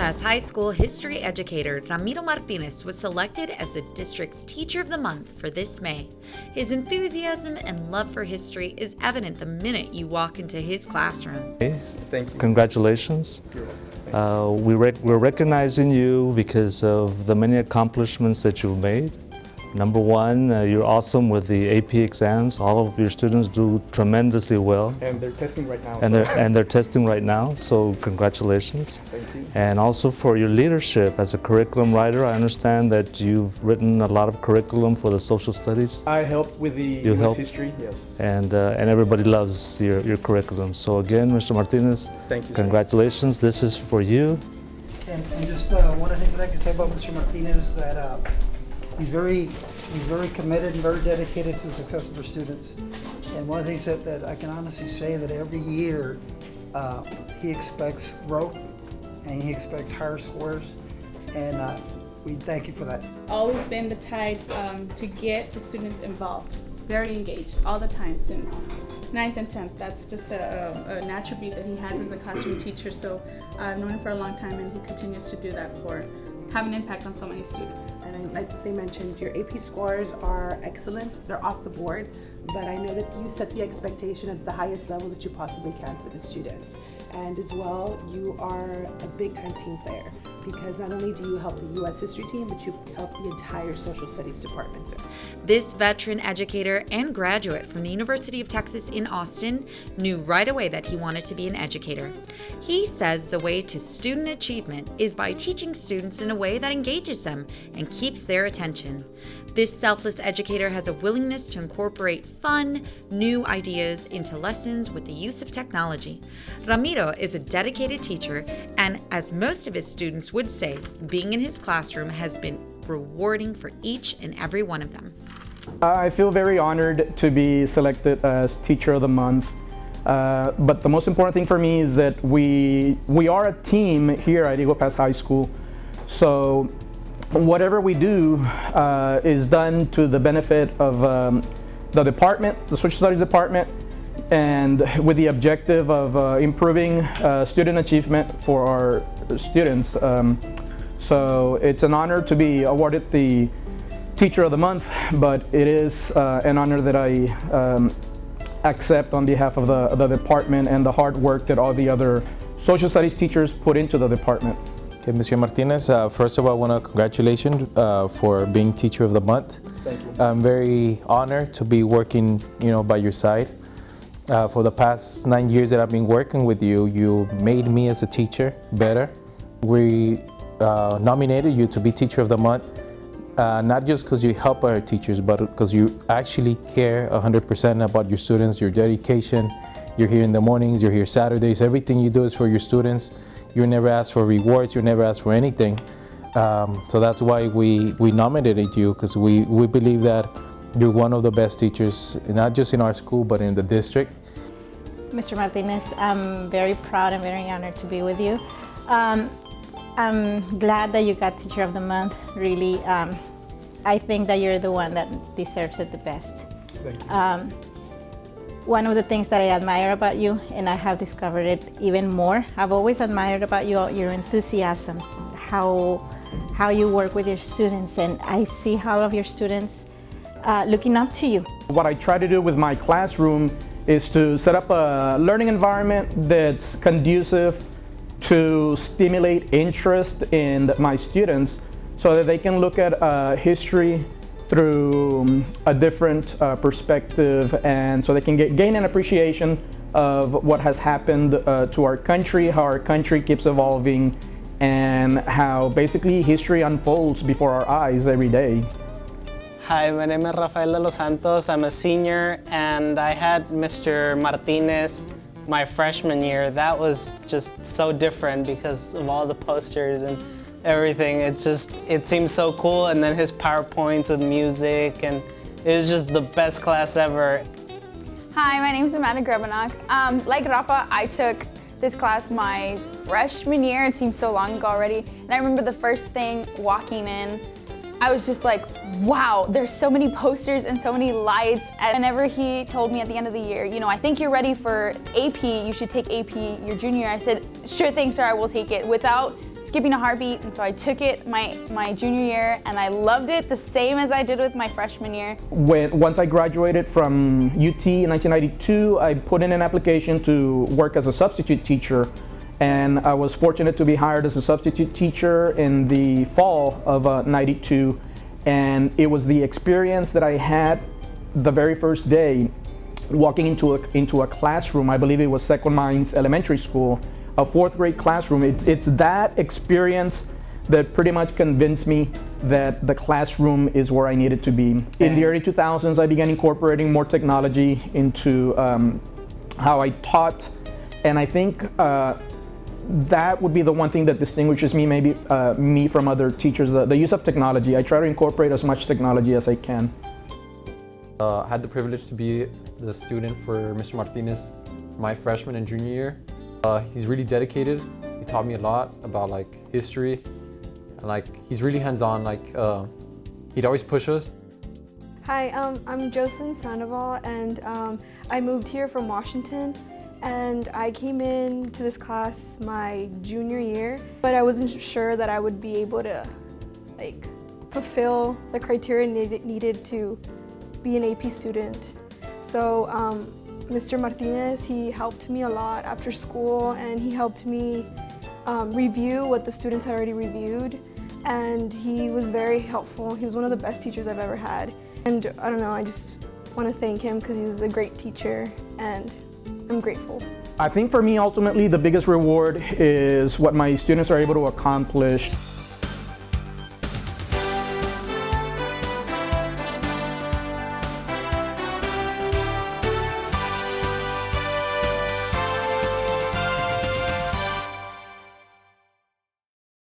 Pass High School history educator Ramiro Martinez was selected as the district's Teacher of the Month for this May. His enthusiasm and love for history is evident the minute you walk into his classroom. Thank you. Congratulations. We're recognizing you because of the many accomplishments that you've made. Number one, you're awesome with the AP exams. All of your students do tremendously well. And they're testing right now. And they're testing right now, so congratulations. Thank you. And also for your leadership as a curriculum writer. I understand that you've written a lot of curriculum for the social studies. I helped with the US history, yes. And everybody loves your curriculum. So again, Mr. Martinez, thank you, congratulations. Sir. This is for you. And just one of the things that I can say about Mr. Martinez is that he's very committed and very dedicated to the success of our students. And one of the things that I can honestly say that every year he expects growth and he expects higher scores, and we thank you for that. Always been the type to get the students involved, very engaged all the time since 9th and 10th. That's just an attribute that he has as a classroom teacher. So I've known him for a long time, and he continues to do that for having an impact on so many students. And like they mentioned, your AP scores are excellent. They're off the board, but I know that you set the expectation at the highest level that you possibly can for the students. And as well, you are a big-time team player, because not only do you help the U.S. history team, but you help the entire social studies department, sir. This veteran educator and graduate from the University of Texas in Austin knew right away that he wanted to be an educator. He says the way to student achievement is by teaching students in a way that engages them and keeps their attention. This selfless educator has a willingness to incorporate fun, new ideas into lessons with the use of technology. Ramiro is a dedicated teacher, and as most of his students would say, being in his classroom has been rewarding for each and every one of them. I feel very honored to be selected as Teacher of the Month. But the most important thing for me is that we are a team here at Eagle Pass High School. So whatever we do is done to the benefit of the department, the Social Studies department, and with the objective of improving student achievement for our students. So it's an honor to be awarded the Teacher of the Month, but it is an honor that I accept on behalf of the department and the hard work that all the other social studies teachers put into the department. Okay, Mr. Martinez, first of all, I want to congratulate you for being Teacher of the Month. Thank you. I'm very honored to be working, by your side. For the past 9 years that I've been working with you, you made me as a teacher better. We nominated you to be Teacher of the Month, not just because you help our teachers, but because you actually care 100% about your students, your dedication. You're here in the mornings, you're here Saturdays, everything you do is for your students. You never ask for rewards, you never ask for anything. So that's why we nominated you, because we believe that you're one of the best teachers, not just in our school, but in the district. Mr. Martinez, I'm very proud and very honored to be with you. I'm glad that you got Teacher of the Month. Really, I think that you're the one that deserves it the best. Thank you. One of the things that I admire about you, and I have discovered it even more, I've always admired about you your enthusiasm, how you work with your students, and I see all of your students looking up to you. What I try to do with my classroom is to set up a learning environment that's conducive to stimulate interest in my students so that they can look at history through a different perspective, and so they can gain an appreciation of what has happened to our country, how our country keeps evolving, and how basically history unfolds before our eyes every day. Hi, my name is Rafael de los Santos. I'm a senior, and I had Mr. Martinez my freshman year. That was just so different because of all the posters and everything. It seemed so cool, and then his PowerPoints with music, and it was just the best class ever. Hi, my name is Amanda Grebenach. Like Rafa, I took this class my freshman year. It seems so long ago already. And I remember the first thing walking in, I was just like, wow, there's so many posters and so many lights. And whenever he told me at the end of the year, I think you're ready for AP, you should take AP your junior year. I said, sure thing, sir, I will take it. Without skipping a heartbeat, and so I took it my junior year, and I loved it the same as I did with my freshman year. Once I graduated from UT in 1992, I put in an application to work as a substitute teacher, and I was fortunate to be hired as a substitute teacher in the fall of '92, and it was the experience that I had the very first day walking into a classroom. I believe it was Second Mines Elementary School, a fourth grade classroom. It's that experience that pretty much convinced me that the classroom is where I needed to be. In the early 2000s, I began incorporating more technology into how I taught, and I think that would be the one thing that distinguishes me, maybe me from other teachers, the use of technology. I try to incorporate as much technology as I can. I had the privilege to be the student for Mr. Martinez my freshman and junior year. He's really dedicated. He taught me a lot about like history, and he's really hands-on. He'd always push us. Hi, I'm Jocelyn Sandoval, and I moved here from Washington, and I came into this class my junior year, but I wasn't sure that I would be able to fulfill the criteria needed to be an AP student. So Mr. Martinez, he helped me a lot after school, and he helped me review what the students had already reviewed, and he was very helpful. He was one of the best teachers I've ever had. And I don't know, I just want to thank him because he's a great teacher, and I'm grateful. I think for me, ultimately, the biggest reward is what my students are able to accomplish.